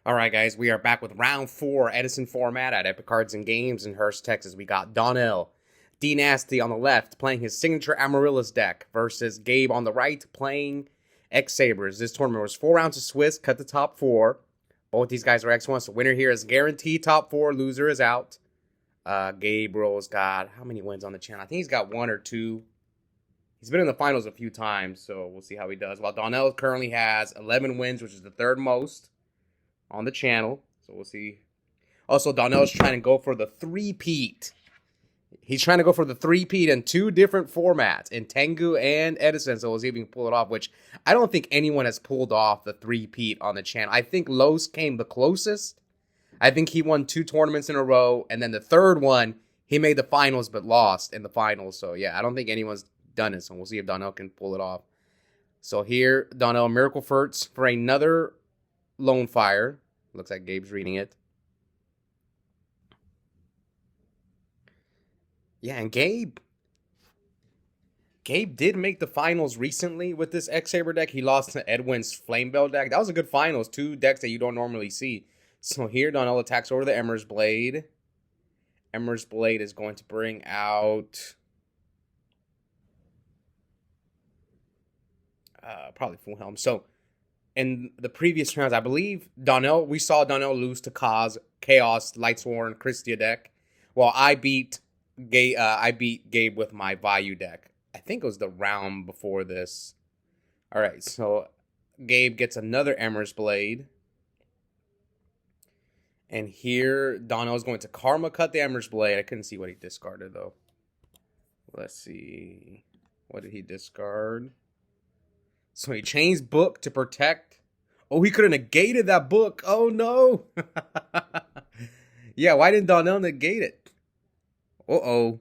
All right, guys, we are back with round 4 Edison Format at Epic Cards and Games in Hurst, Texas. We got Donnell Dnasty on the left playing his signature Amaryllis deck versus Gabe on the right playing XX-Sabers. This tournament was 4 rounds of Swiss, cut the top 4. Both these guys are X1, so winner here is guaranteed top 4, loser is out. Gabriel's got, how many wins on the channel? I think he's got 1 or 2. He's been in the finals a few times, so we'll see how he does. While Donnell currently has 11 wins, which is the third most on the channel, so we'll see. Also, Donnell's trying to go for the three-peat. He's trying to go for the three-peat in 2 different formats, in Tengu and Edison, so we'll see if he can pull it off, which I don't think anyone has pulled off the three-peat on the channel. I think Los came the closest. I think he won 2 tournaments in a row, and then the third one, he made the finals but lost in the finals. So, yeah, I don't think anyone's done it, so we'll see if Donnell can pull it off. So here, Donnell, Miracle Furts for another Lone Fire. Looks like Gabe's reading it. Yeah, and Gabe did make the finals recently with this X-Saber deck. He lost to Edwin's Flame Bell deck. That was a good finals. 2 decks that you don't normally see. So here, Donnell attacks over the Emer's Blade. Emer's Blade is going to bring out probably Full Helm. So in the previous rounds, I believe we saw Donnell lose to Chaos, Lightsworn, Christia deck. While I beat Gabe with my Vayu deck. I think it was the round before this. All right, so Gabe gets another Emer's Blade. And here, Donnell's going to Karma cut the Emer's Blade. I couldn't see what he discarded, though. Let's see. What did he discard? So he changed Book to protect. Oh, he could have negated that book. Oh, no. Yeah, why didn't Donnell negate it? Uh-oh.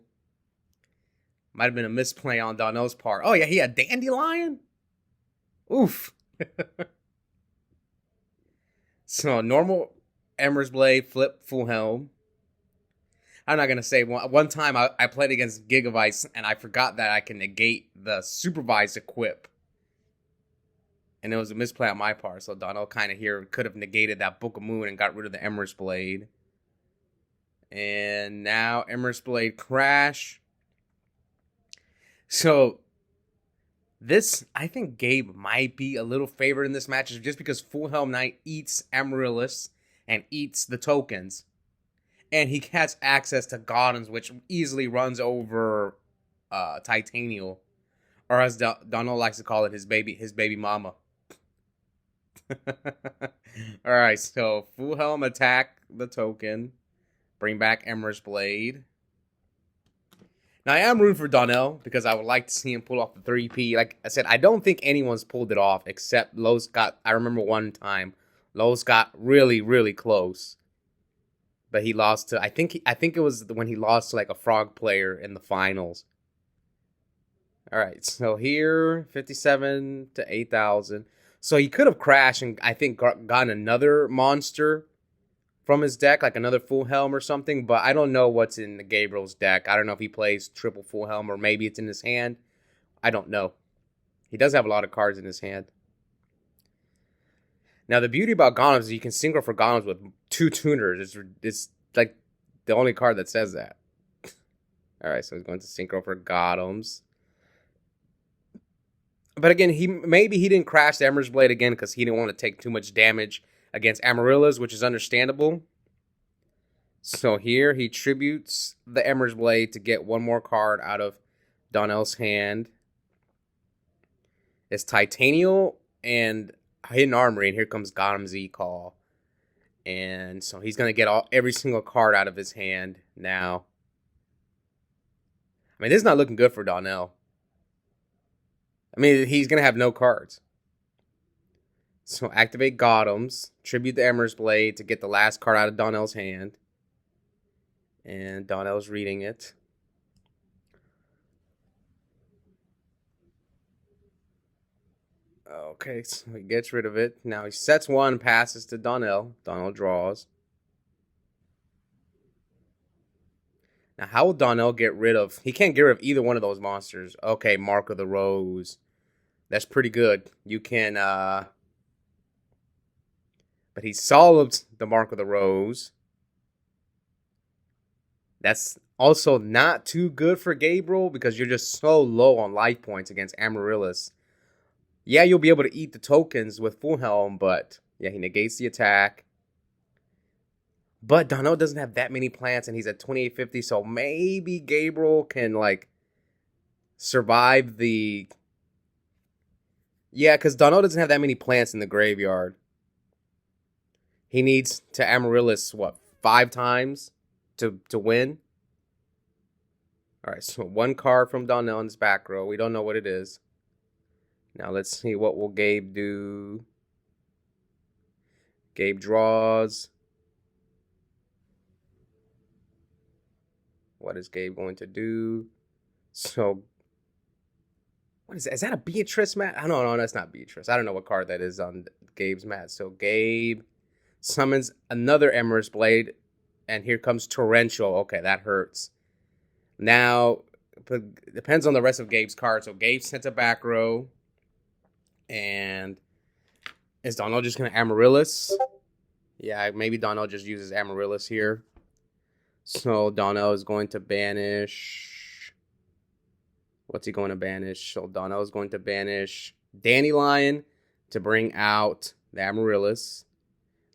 Might have been a misplay on Donnell's part. Oh, yeah, he had Dandelion? Oof. So, normal Emer's Blade, flip, Full Helm. I'm not going to say, one time I played against Gigavice, and I forgot that I can negate the Supervised Equip. And it was a misplay on my part, so Donnell kind of here could have negated that Book of Moon and got rid of the Emer's Blade. And now Emer's Blade crash. So this, I think Gabe might be a little favored in this match just because Full Helm Knight eats Amaryllis and eats the tokens. And he has access to Golems, which easily runs over Titanial. Or as Donnell likes to call it, his baby mama. Alright, so Full Helm attack the token. Bring back Emer's Blade. Now, I am rooting for Donnell because I would like to see him pull off the 3P. Like I said, I don't think anyone's pulled it off except Los got... I remember one time, Los got really, really close. But he lost to... I think it was when he lost to like a frog player in the finals. Alright, so here, 57 to 8,000. So he could have crashed and I think gotten another monster from his deck, like another Full Helm or something, but I don't know what's in the Gabriel's deck. I don't know if he plays triple Full Helm or maybe it's in his hand. I don't know. He does have a lot of cards in his hand. Now, the beauty about Golems is you can synchro for Golems with 2 tuners. It's like the only card that says that. Alright, so he's going to synchro for Golems. But again, maybe he didn't crash the Emer's Blade again because he didn't want to take too much damage against Amaryllis, which is understandable. So here he tributes the Emer's Blade to get 1 more card out of Donnell's hand. It's Titanial and Hidden Armory, and here comes Gotham Z Call. And so he's going to get every single card out of his hand now. I mean, this is not looking good for Donnell. I mean, he's going to have no cards. So activate Gothams, tribute the Emer's Blade to get the last card out of Donnell's hand. And Donnell's reading it. Okay, so he gets rid of it. Now he sets 1, passes to Donnell. Donnell draws. Now, how will Donnell get rid of... He can't get rid of either one of those monsters. Okay, Mark of the Rose. That's pretty good. You can But he solved the Mark of the Rose. That's also not too good for Gabriel because you're just so low on life points against Amaryllis. Yeah, you'll be able to eat the tokens with Full Helm, but yeah, he negates the attack. But Donnell doesn't have that many plants, and he's at 2850, so maybe Gabriel can, like, survive the... Yeah, because Donnell doesn't have that many plants in the graveyard. He needs to Amaryllis, what, 5 times to win? All right, so 1 card from Donnell in his back row. We don't know what it is. Now let's see, what will Gabe do? Gabe draws. What is Gabe going to do? So, what is that? Is that a Beatrice mat? I don't know. That's not Beatrice. I don't know what card that is on Gabe's mat. So Gabe summons another Emerald's Blade, and here comes Torrential. Okay, that hurts. Now, it depends on the rest of Gabe's cards. So Gabe sent a back row, and is Donnell just going to Amaryllis? Yeah, maybe Donnell just uses Amaryllis here. So Donnell is going to banish. What's he going to banish? So Donnell is going to banish Dandelion to bring out the Amaryllis.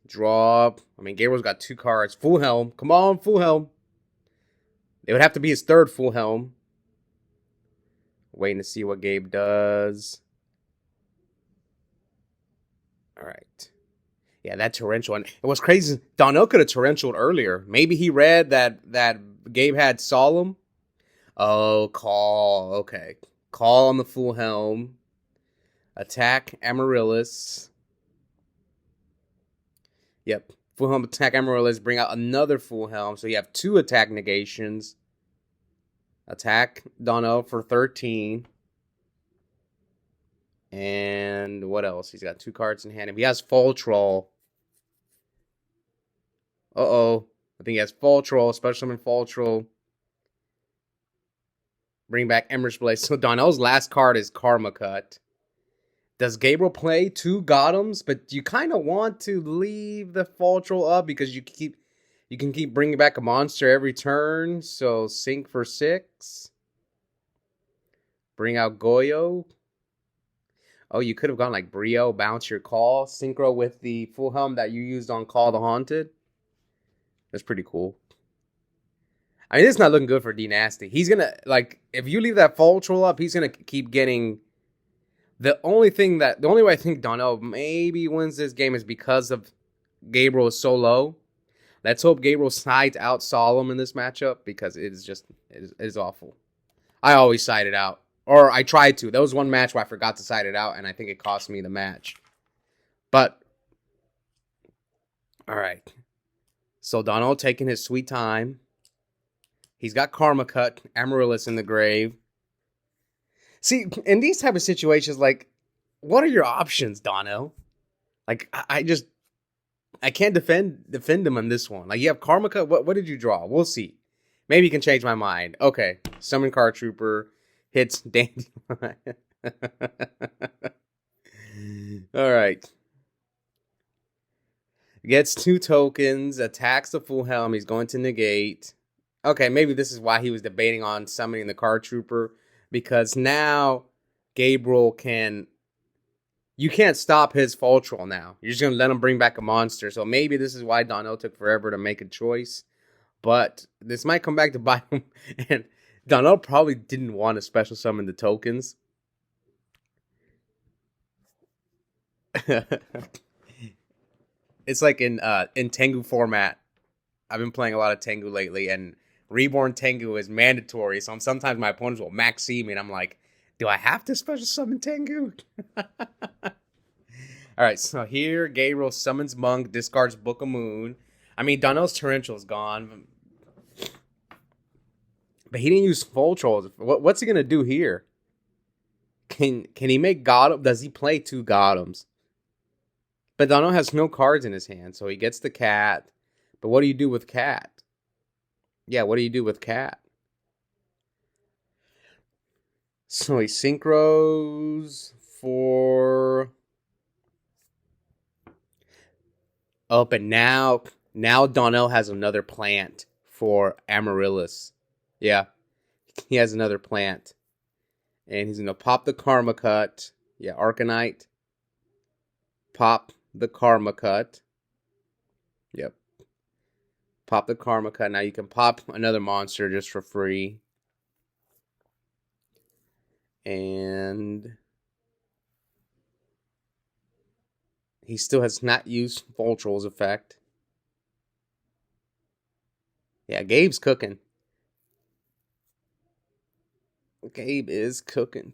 Draw. I mean, Gabriel's got 2 cards. Full Helm. Come on, Full Helm. It would have to be his 3rd Full Helm. Waiting to see what Gabe does. All right. Yeah, that torrential. And it was crazy. Donnell could have torrentialed earlier. Maybe he read that Gabe had Solemn. Oh, call. Okay. Call on the Full Helm. Attack Amaryllis. Yep. Full Helm attack Amaryllis. Bring out another Full Helm. So you have 2 attack negations. Attack Donnell for 13. And what else? He's got 2 cards in hand. If he has Fall Troll. Uh-oh. I think he has Fall Troll. Special summon Fall Troll. Bring back Emerald's Blade. So Donnell's last card is Karma Cut. Does Gabriel play 2 Gothams? But you kind of want to leave the Fall Troll up because you can keep bringing back a monster every turn. So sink for 6. Bring out Goyo. Oh, you could have gone like Brio, bounce your call, synchro with the Full Helm that you used on Call the Haunted. That's pretty cool. I mean, it's not looking good for Dnasty. He's going to, like, if you leave that Fall Troll up, he's going to keep getting... The only way I think Donnell maybe wins this game is because of Gabriel is so low. Let's hope Gabriel sides out Solemn in this matchup because it is awful. I always side it out. Or I tried to. There was one match where I forgot to side it out, and I think it cost me the match. But, all right. So Donnell taking his sweet time. He's got Karma Cut, Amaryllis in the grave. See, in these type of situations, like, what are your options, Donnell? Like, I can't defend him on this one. Like, you have Karma Cut. What did you draw? We'll see. Maybe you can change my mind. Okay, Summon Card Trooper. Hits Dandelion. All right. Gets 2 tokens. Attacks the Full Helm. He's going to negate. Okay, maybe this is why he was debating on summoning the Card Trooper. Because now Gabriel can... You can't stop his Fall Troll now. You're just going to let him bring back a monster. So maybe this is why Donnell took forever to make a choice. But this might come back to bite him. And... Donnell probably didn't want to special summon the tokens. It's like in Tengu format. I've been playing a lot of Tengu lately, and Reborn Tengu is mandatory. So sometimes my opponents will max see me, and I'm like, do I have to special summon Tengu? All right, so here Gabriel summons Monk, discards Book of Moon. I mean, Donnell's Torrential is gone. But he didn't use Full Trolls. What's he going to do here? Can he make Gotham? Does he play 2 Gothams? But Donnell has no cards in his hand, so he gets the Cat. But what do you do with Cat? Yeah, what do you do with Cat? So he synchros for... Oh, but now Donnell has another plant for Amaryllis. Yeah, he has another plant. And he's gonna pop the Karma Cut. Yeah, Arcanite. Pop the Karma Cut. Yep. Pop the Karma Cut. Now you can pop another monster just for free. And he still has not used Voltrol's effect. Yeah, Gabe's cooking. Gabe is cooking.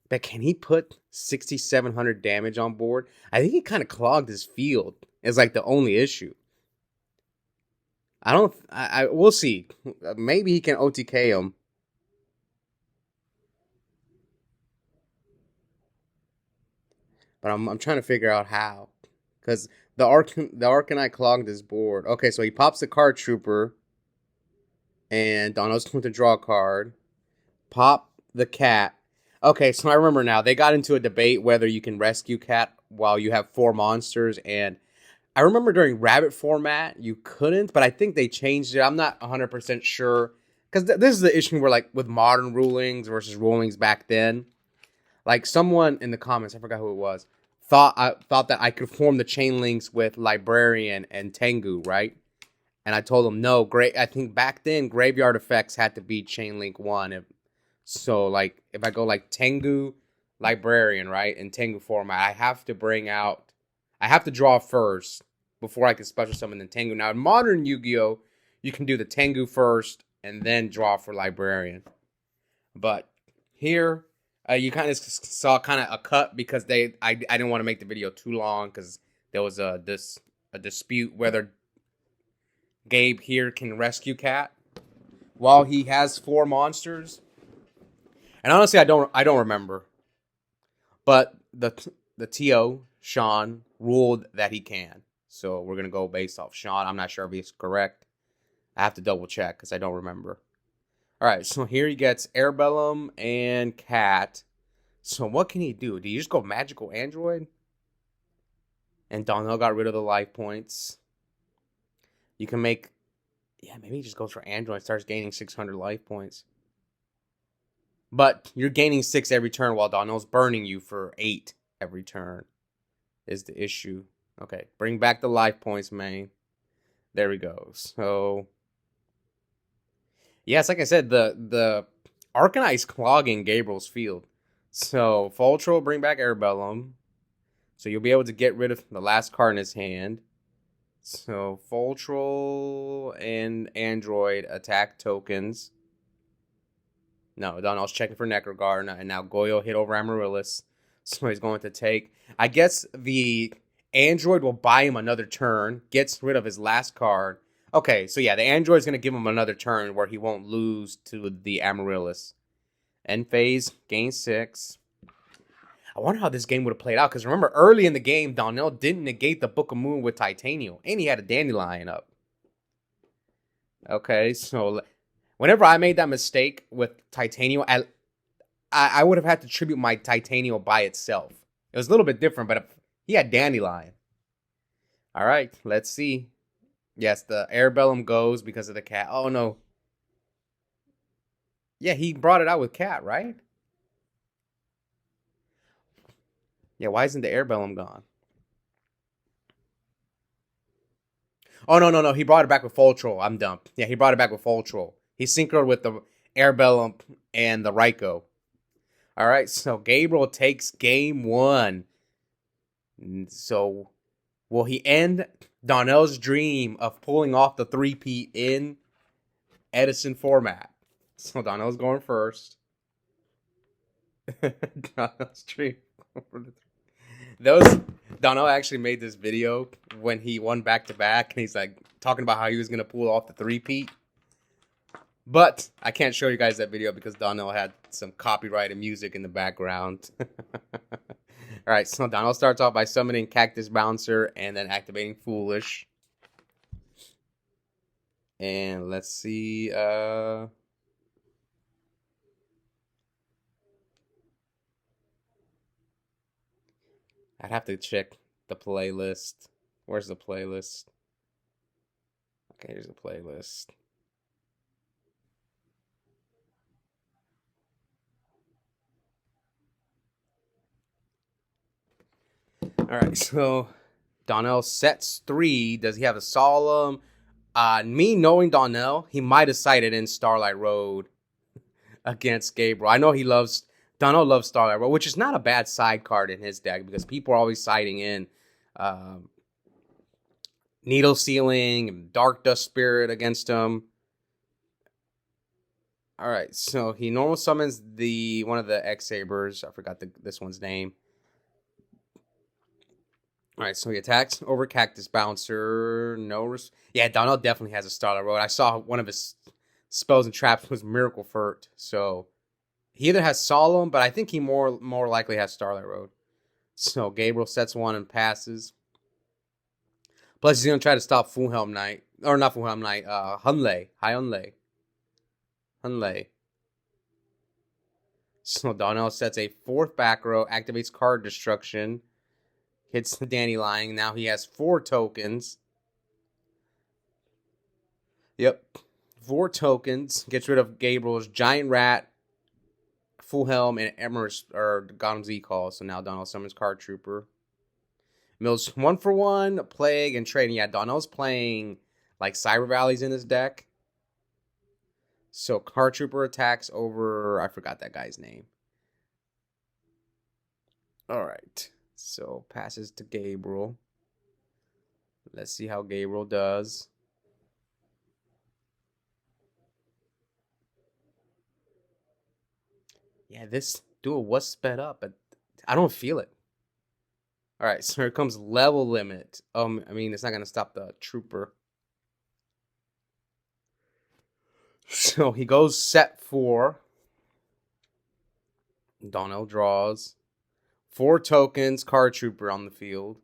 But can he put 6,700 damage on board? I think he kind of clogged his field. Is like the only issue. We'll see. Maybe he can OTK him. But I'm trying to figure out how. Because the Arcanite clogged his board. Okay, so he pops the Card Trooper. And Donnell's going to draw a card. Pop the cat. Okay, so I remember now. They got into a debate whether you can rescue cat while you have 4 monsters. And I remember during Rabbit format, you couldn't. But I think they changed it. I'm not 100% sure. Because this is the issue where, like, with modern rulings versus rulings back then. Like, someone in the comments, I forgot who it was, thought that I could form the chain links with Librarian and Tengu, right? And I told him no. I think back then graveyard effects had to be chain link 1. So like if I go like Tengu, Librarian, right, in Tengu format, I have to draw first before I can special summon the Tengu. Now in modern Yu-Gi-Oh, you can do the Tengu first and then draw for Librarian. But here, you kind of saw kind of a cut because I didn't want to make the video too long because there was a dispute whether Gabe here can rescue cat while he has 4 monsters. And honestly, I don't remember. But the TO Sean ruled that he can. So we're gonna go based off Sean. I'm not sure if he's correct. I have to double check because I don't remember. Alright, so here he gets Airbellum and Cat. So what can he do? Do you just go Magical Android? And Donnell got rid of the life points. You can make... Yeah, maybe he just goes for Android and starts gaining 600 life points. But you're gaining 6 every turn while Donnell's burning you for 8 every turn. Is the issue. Okay, bring back the life points, man. There we go. So... Yes, like I said, the Arcanite's clogging Gabriel's field. So, Voltro will bring back Airbellum. So you'll be able to get rid of the last card in his hand. So, Voltro and Android attack tokens. No, Donnell's checking for Necroguard. And now Goyo hit over Amaryllis. So he's going to take... I guess the Android will buy him another turn. Gets rid of his last card. Okay, so yeah, the Android's going to give him another turn where he won't lose to the Amaryllis. End phase, gain 6. I wonder how this game would have played out. Because remember, early in the game, Donnell didn't negate the Book of Moon with Titanium. And he had a Dandelion up. Okay, so whenever I made that mistake with Titanium, I would have had to tribute my Titanium by itself. It was a little bit different, but he had Dandelion. All right, let's see. Yes, the Airbellum goes because of the cat. Oh, no. Yeah, he brought it out with cat, right? Yeah, why isn't the Airbellum gone? Oh, no. He brought it back with Voltro. I'm dumb. Yeah, he brought it back with Voltro. He synchroned with the Airbellum and the Raikou. All right, so Gabriel takes game 1. So, will he end Donnell's dream of pulling off the 3-peat in Edison format? So, Donnell's going first. Donnell's dream. Donnell actually made this video when he won back-to-back, and he's like talking about how he was going to pull off the 3-peat. But I can't show you guys that video because Donnell had some copyrighted music in the background. Alright, so Donnell starts off by summoning Cactus Bouncer and then activating Foolish. And let's see. I'd have to check the playlist. Where's the playlist? Okay, here's the playlist. All right, so Donnell sets 3. Does he have a solemn? Me knowing Donnell, he might have sided in Starlight Road against Gabriel. I know Donnell loves Starlight Road, which is not a bad side card in his deck because people are always siding in Needle Ceiling and Dark Dust Spirit against him. All right, so he normal summons one of the XX-Sabers. I forgot this one's name. All right, so he attacks over Cactus Bouncer. Yeah, Donnell definitely has a Starlight Road. I saw one of his spells and traps was Miracle Furt. So he either has Solemn, but I think he more likely has Starlight Road. So Gabriel sets 1 and passes. Plus, he's going to try to stop Fulhelm Knight. Or not Fulhelm Knight, Hunley. Hunley. So Donnell sets a 4th back row, activates card destruction. Hits the Dandelion. Now he has 4 tokens. Yep. 4 tokens. Gets rid of Gabriel's Giant Rat, Fulhelm, and Emerus or Gotham Z call. So now Donnell summons Card Trooper. Mills 1 for 1, Plague, and Trading. Yeah, Donnell's playing like Cyber Valleys in his deck. So Card Trooper attacks over, I forgot that guy's name. All right. So passes to Gabriel. Let's see how Gabriel does. Yeah, this duel was sped up, but I don't feel it. All right, so here comes Level Limit. I mean, it's not going to stop the Trooper. So he goes set 4. Donnell draws 4 tokens, Card Trooper on the field.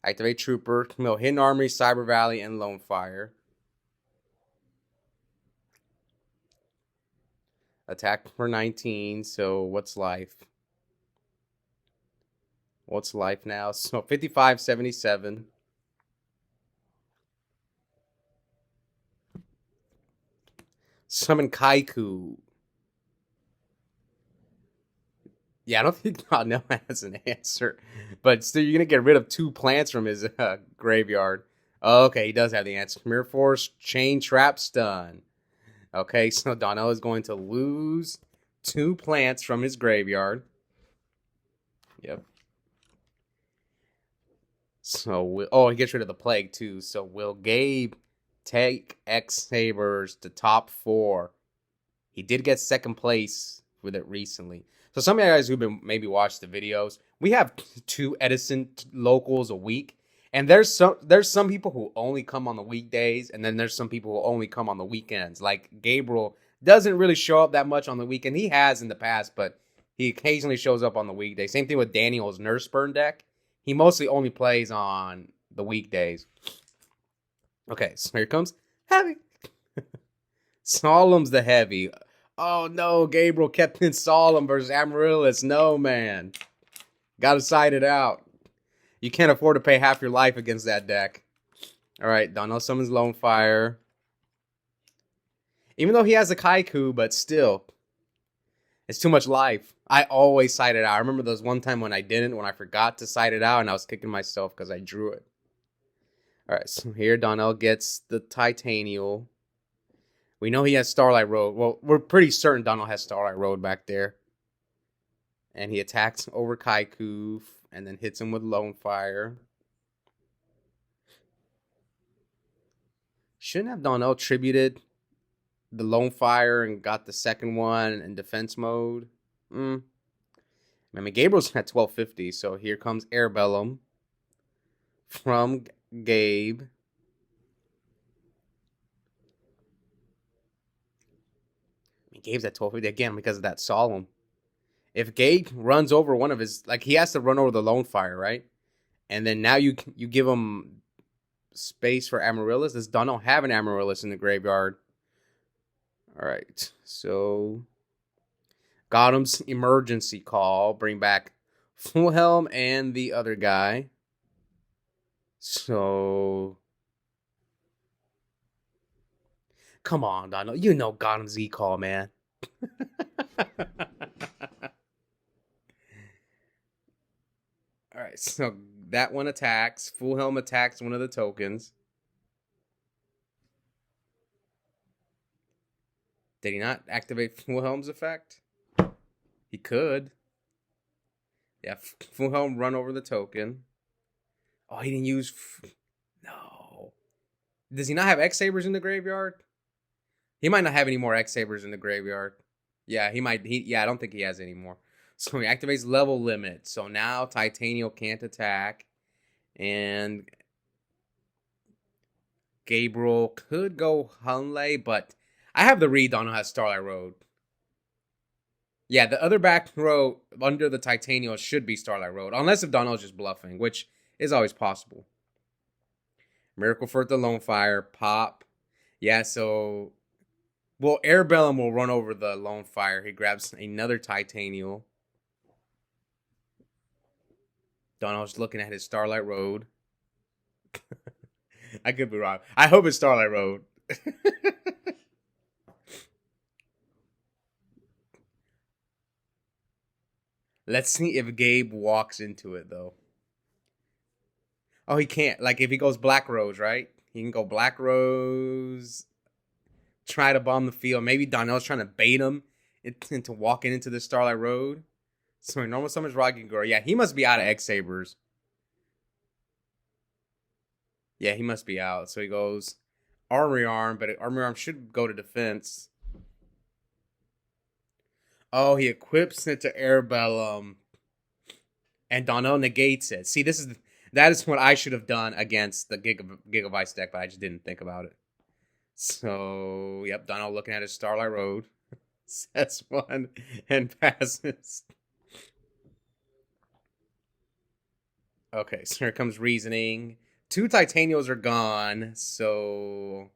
Activate Trooper, mill Hidden Armory, Cyber Valley, and Lone Fire. Attack for 19, so what's life? What's life now? So 55, 77. Summon Kaiku. Yeah, I don't think Donnell has an answer. But still, you're going to get rid of 2 plants from his graveyard. Okay, he does have the answer. Mirror Force, Chain Trap, Stun. Okay, so Donnell is going to lose 2 plants from his graveyard. Yep. So, he gets rid of the Plague, too. So, will Gabe take X-Sabers to top 4? He did get 2nd place with it recently. So some of you guys who've been maybe watched the videos, we have 2 Edison locals a week. And there's some people who only come on the weekdays, and then there's some people who only come on the weekends. Like Gabriel doesn't really show up that much on the weekend. He has in the past, but he occasionally shows up on the weekday. Same thing with Daniel's Nurse Burn deck. He mostly only plays on the weekdays. Okay, so here comes Heavy. Solemn's the Heavy. Oh no, Gabriel kept in Solemn versus Amaryllis. No, man. Gotta side it out. You can't afford to pay half your life against that deck. Alright, Donnell summons Lone Fire. Even though he has a Kaiku, but still. It's too much life. I always side it out. I remember there was one time when I forgot to side it out, and I was kicking myself because I drew it. Alright, so here Donnell gets the Titanial. We know he has Starlight Road. Well, we're pretty certain Donnell has Starlight Road back there. And he attacks over Kaiku and then hits him with Lone Fire. Shouldn't have Donnell tributed the Lone Fire and got the 2nd one in defense mode. I mean, Gabriel's at 1250, so here comes Airbellum from Gabe. Gabe's at 1250 again because of that Solemn. If Gabe runs over one of his, like he has to run over the Lone Fire, right? And then now you give him space for Amaryllis. Does Donnell have an Amaryllis in the graveyard? All right, so Gotham's Emergency Call. Bring back Fulhelm and the other guy. So, come on, Donald. You know Gotham Z call, man. All right, so that one attacks. Fulhelm attacks one of the tokens. Did he not activate Fulhelm's effect? He could. Yeah, Fulhelm run over the token. Oh, he didn't use... No. Does he not have X-Sabers in the graveyard? He might not have any more X-Sabers in the graveyard. Yeah, he might. Yeah, I don't think he has any more. So he activates level limit. So now Titanium can't attack. And Gabriel could go Hunley, but I have the read on how Starlight Road. Yeah, the other back row under the Titanium should be Starlight Road. Unless if Donnell's just bluffing, which is always possible. Miracle for the Lone Fire. Pop. Yeah, so... Well, Airbellum will run over the Lone Fire. He grabs another Titanium. Donnell's looking at his Starlight Road. I could be wrong. I hope it's Starlight Road. Let's see if Gabe walks into it, though. Oh, he can't. Like, if he goes Black Rose, right? He can go Black Rose, try to bomb the field. Maybe Donnell's trying to bait him into walking into the Starlight Road. So, normal summons Rocky Girl. Yeah, he must be out of X-Sabers. Yeah, he must be out. So, he goes Armory Arm, but Armory Arm should go to defense. Oh, he equips it to Airbellum. And Donnell negates it. See, that is what I should have done against the Gigabytes deck, but I just didn't think about it. So, yep, Donnell looking at his Starlight Road. Sets one and passes. Okay, so here comes Reasoning. 2 Titaniums are gone, so...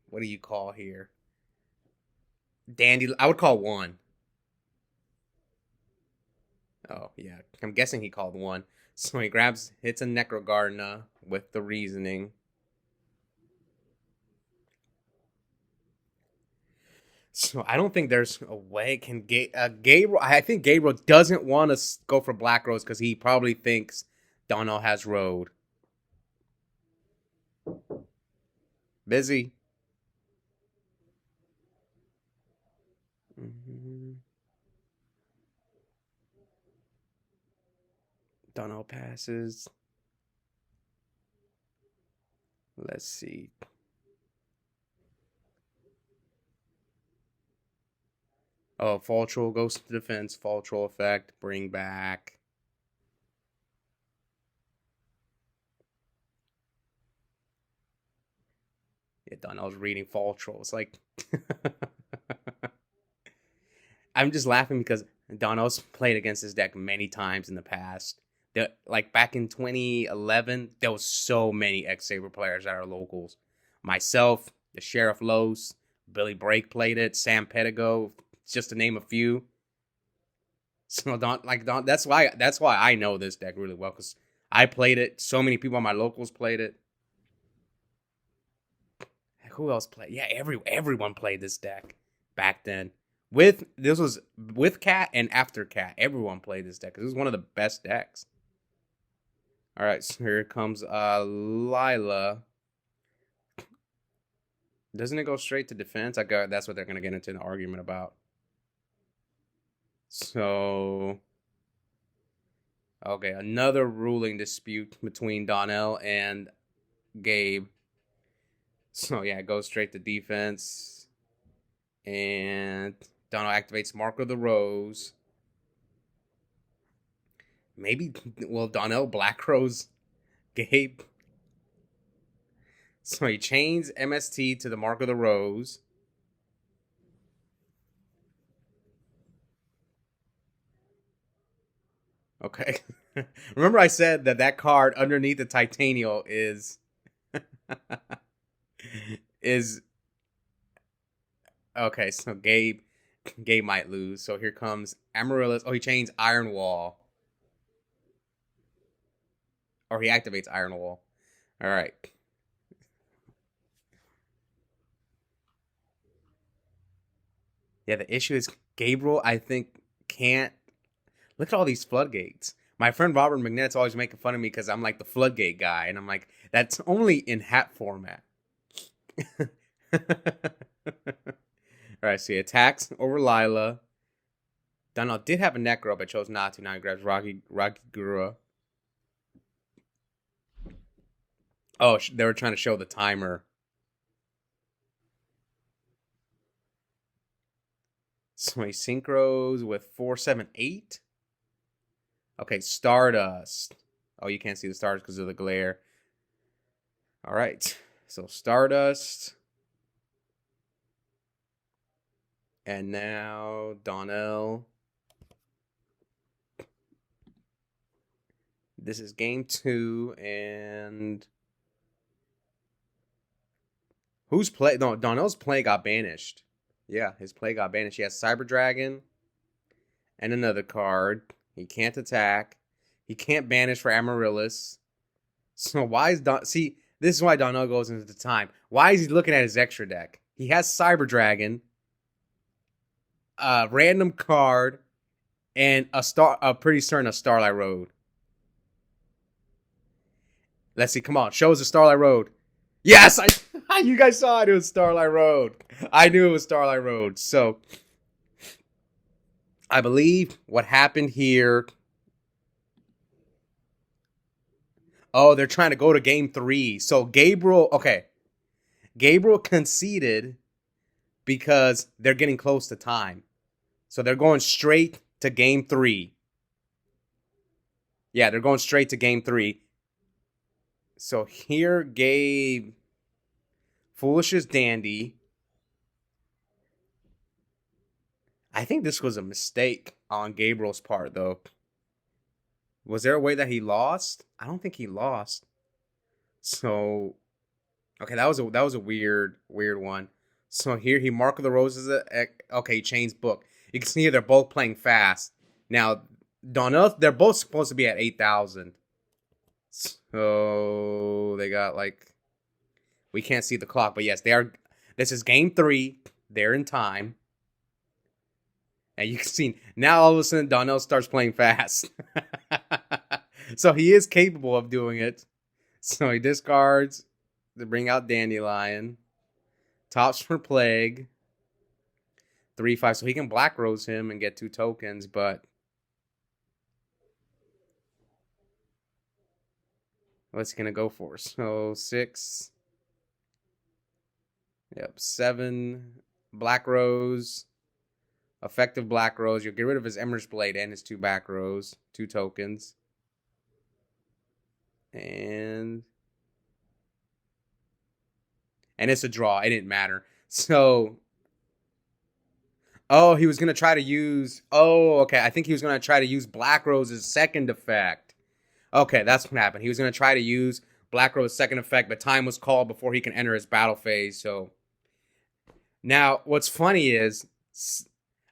what do you call here? Dandy, I would call 1. Oh, yeah. I'm guessing he called 1. So he hits a Necrogardener with the Reasoning. So I don't think there's a way Gabriel. I think Gabriel doesn't want to go for Black Rose because he probably thinks Donnell has Road. Busy. Donnell passes. Let's see. Oh, Fall Troll goes to defense. Fall Troll effect. Bring back. Yeah, Donnell's reading Fall Troll. It's like... I'm just laughing because Donnell's played against this deck many times in the past. Like back in 2011, there was so many X-Saber players at our locals. Myself, the Sheriff Los, Billy Brake played it, Sam Pedigo, just to name a few. So that's why I know this deck really well, because I played it. So many people on my locals played it. Who else played? Yeah, everyone played this deck back then. This was with Cat and after Cat. Everyone played this deck. This was one of the best decks. All right, so here comes Lila. Doesn't it go straight to defense? That's what they're gonna get into an argument about. So, okay, another ruling dispute between Donnell and Gabe. So yeah, it goes straight to defense, and Donnell activates Mark of the Rose. Maybe, well, Donnell Black Rose Gabe. So he chains MST to the Mark of the Rose. Okay. Remember I said that card underneath the Titanium is... is... Okay, so Gabe Gabe might lose. So here comes Amaryllis. Oh, he chains Iron Wall. Or he activates Iron Wall. All right. Yeah, the issue is Gabriel, I think, can't. Look at all these floodgates. My friend Robert McNett's always making fun of me because I'm like the floodgate guy. And I'm like, that's only in hat format. All right, so he attacks over Lila. Donnell did have a Necro, but chose not to. Now he grabs Rocky Gura. Oh, they were trying to show the timer. So he synchros with 478. Okay, Stardust. Oh, you can't see the stars because of the glare. All right, so Stardust. And now Donnell. This is game 2, and who's play? No, Donnell's play got banished. Yeah, his play got banished. He has Cyber Dragon and another card. He can't attack. He can't banish for Amaryllis. So why is see? This is why Donnell goes into the time. Why is he looking at his extra deck? He has Cyber Dragon, a random card, and pretty certain a Starlight Road. Let's see. Come on, show us the Starlight Road. Yes, you guys saw it was Starlight Road. I knew it was Starlight Road. So I believe what happened here. Oh, they're trying to go to game 3. So Gabriel conceded because they're getting close to time. So they're going straight to game 3. Yeah, they're going straight to game 3. So here, Gabe, foolish as dandy. I think this was a mistake on Gabriel's part, though. Was there a way that he lost? I don't think he lost. So, okay, that was a weird one. So here he Mark of the Roses. Okay, chains book. You can see here they're both playing fast. Now, Donnell, they're both supposed to be at 8,000. So they got we can't see the clock, but yes, they are. This is game 3. They're in time. And you can see now all of a sudden Donnell starts playing fast. So he is capable of doing it. So he discards to bring out Dandelion. Tops for Plague. 3/5. So he can Black Rose him and get 2 tokens, but what's he gonna go for? So 6. Yep, 7. Black Rose. Effective Black Rose. You'll get rid of his Emerald Blade and his 2 back rows. 2 tokens. And it's a draw. It didn't matter. So, oh, he was going to try to use... Oh, okay. I think he was going to try to use Black Rose's second effect. Okay, that's what happened. He was going to try to use Black Rose's second effect, but time was called before he can enter his battle phase. So, now, what's funny is...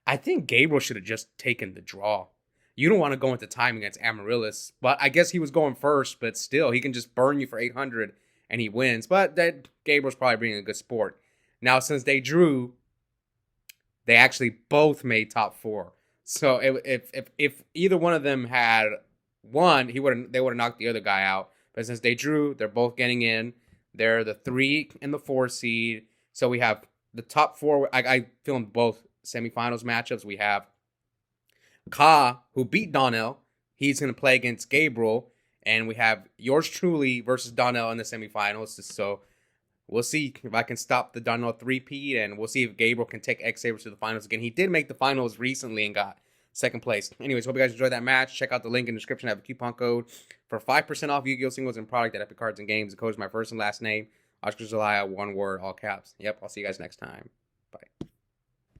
I think Gabriel should have just taken the draw. You don't want to go into time against Amaryllis, but I guess he was going first, but still, he can just burn you for 800 and he wins. But that Gabriel's probably being a good sport. Now, since they drew, they actually both made top 4. So if either one of them had won, they would have knocked the other guy out. But since they drew, they're both getting in. They're the 3 and the 4 seed. So we have the top 4. I filmed both semifinals matchups. We have Ka, who beat Donnell. He's going to play against Gabriel. And we have yours truly versus Donnell in the semifinals. So we'll see if I can stop the Donnell 3-peat. And we'll see if Gabriel can take X-Sabers to the finals again. He did make the finals recently and got 2nd place. Anyways, hope you guys enjoyed that match. Check out the link in the description. I have a coupon code for 5% off Yu-Gi-Oh! Singles and product at Epic Cards and Games. The code is my first and last name. Oscar Zelaya, one word, all caps. Yep, I'll see you guys next time.